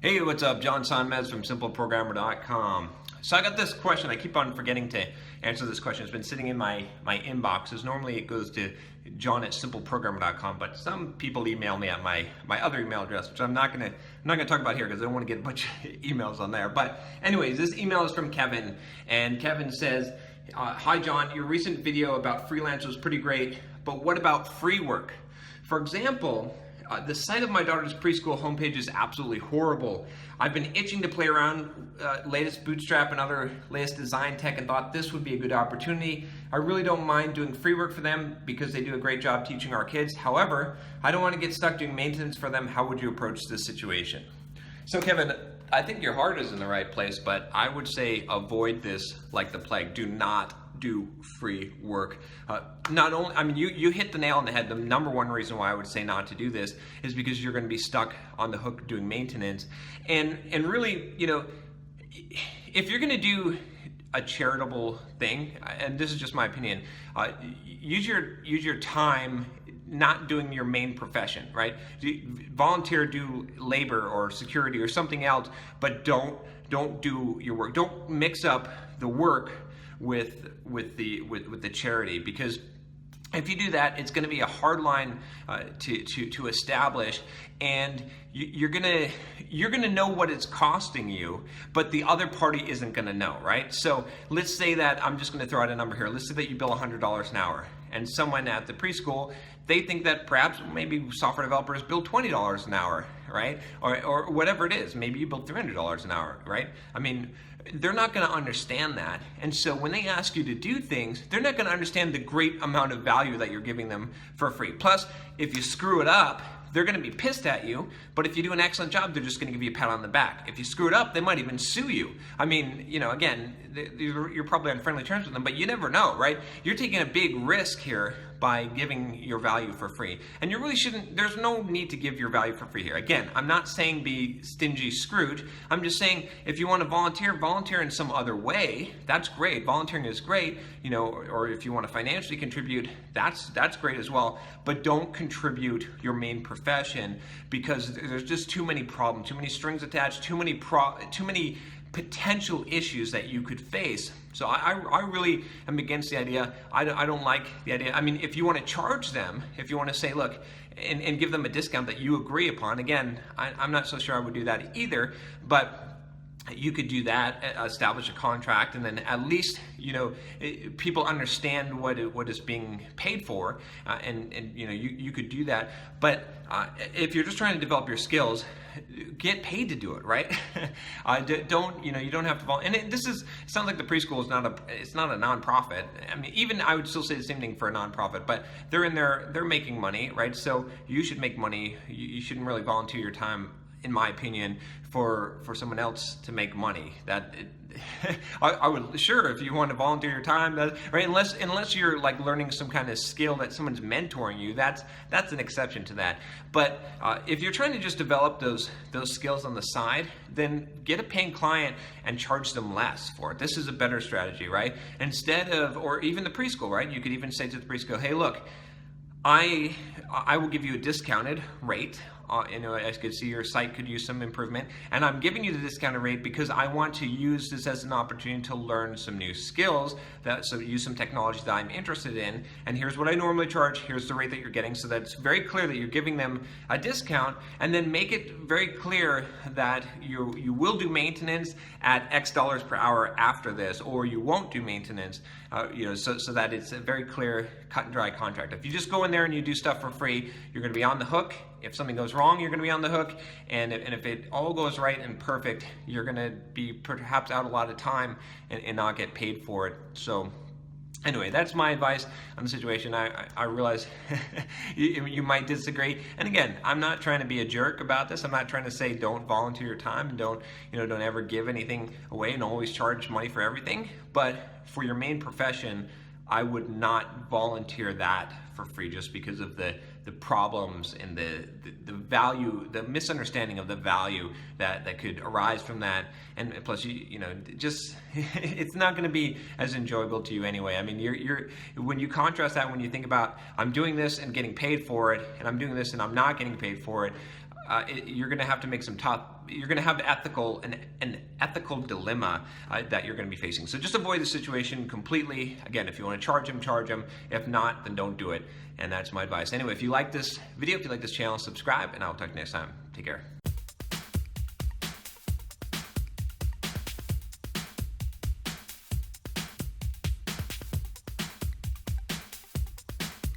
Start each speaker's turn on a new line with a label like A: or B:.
A: Hey, what's up? John Sonmez from SimpleProgrammer.com. So I got this question. I keep on forgetting to answer this question. It's been sitting in my inboxes. Normally it goes to john@simpleprogrammer.com, but some people email me at my other email address, which I'm not gonna talk about here because I don't want to get a bunch of emails on there. But anyways, this email is from Kevin, and Kevin says, "Hi John, your recent video about freelance was pretty great, but what about free work? For example, the site of my daughter's preschool homepage is absolutely horrible. I've been itching to play around latest Bootstrap and other latest design tech and thought this would be a good opportunity. I really don't mind doing free work for them because they do a great job teaching our kids. However, I don't want to get stuck doing maintenance for them. How would you approach this situation?" So Kevin, I think your heart is in the right place, but I would say avoid this like the plague. Do not do free work. Not only, I mean, you hit the nail on the head. The number one reason why I would say not to do this is because you're going to be stuck on the hook doing maintenance. And really, you know, if you're going to do a charitable thing, and this is just my opinion, use your time not doing your main profession, right? Volunteer, do labor or security or something else, but don't do your work. Don't mix up the work with the charity, because if you do that, it's going to be a hard line to establish, and you're gonna know what it's costing you, but the other party isn't going to know, right? So let's say that, I'm just going to throw out a number here. Let's say that you bill $100 an hour, and someone at the preschool, they think that perhaps maybe software developers bill $20 an hour, right? Or whatever it is. Maybe you bill $300 an hour, right? I mean, they're not going to understand that. And so when they ask you to do things, they're not going to understand the great amount of value that you're giving them for free. Plus, if you screw it up, they're going to be pissed at you, but if you do an excellent job, they're just going to give you a pat on the back. If you screw it up, they might even sue you. I mean, you know, again, you're probably on friendly terms with them, but you never know, right? You're taking a big risk here by giving your value for free. And you really shouldn't, there's no need to give your value for free here. Again, I'm not saying be stingy Scrooge. I'm just saying if you want to volunteer in some other way, that's great. Volunteering is great, you know, or if you want to financially contribute, that's great as well. But don't contribute your main profession, because there's just too many problems, too many strings attached, too many potential issues that you could face. So I really am against the idea. I don't like the idea. I mean, if you want to charge them, if you want to say, look, and give them a discount that you agree upon, again, I'm not so sure I would do that either, but you could do that, establish a contract, and then at least, you know, people understand what is being paid for, and you know, you could do that. But if you're just trying to develop your skills, get paid to do it, right? Don't, you know, you don't have to and it sounds like the preschool is not a nonprofit. I mean, even I would still say the same thing for a nonprofit, but they're making money, right? So you should make money. You shouldn't really volunteer your time, in my opinion, for someone else to make money. I would, sure, if you want to volunteer your time, right? Unless you're like learning some kind of skill that someone's mentoring you, that's an exception to that. But if you're trying to just develop those skills on the side, then get a paying client and charge them less for it. This is a better strategy, right? Instead of, or even the preschool, right? You could even say to the preschool, hey, look, I will give you a discounted rate. You know, I could see your site could use some improvement, and I'm giving you the discounted rate because I want to use this as an opportunity to learn some new skills, so use some technology that I'm interested in, and here's what I normally charge, here's the rate that you're getting, so that it's very clear that you're giving them a discount, and then make it very clear that you will do maintenance at X dollars per hour after this, or you won't do maintenance, you know, so that it's a very clear, cut and dry contract. If you just go in there and you do stuff for free, you're going to be on the hook. If something goes wrong, you're going to be on the hook, and if it all goes right and perfect, you're going to be perhaps out a lot of time and not get paid for it. So anyway, that's my advice on the situation. I realize you might disagree, and again, I'm not trying to be a jerk about this. I'm not trying to say don't volunteer your time and don't ever give anything away and always charge money for everything. But for your main profession, I would not volunteer that for free, just because of the problems and the value, the misunderstanding of the value that could arise from that. And plus, you know, just it's not going to be as enjoyable to you anyway. I mean, you're when you contrast that, when you think about, I'm doing this and getting paid for it, and I'm doing this and I'm not getting paid for it, you're going to have to make some you're going to have an ethical dilemma that you're going to be facing. So just avoid the situation completely. Again, if you want to charge them, charge them. If not, then don't do it. And that's my advice. Anyway, if you like this video, if you like this channel, subscribe, and I'll talk to you next time. Take care.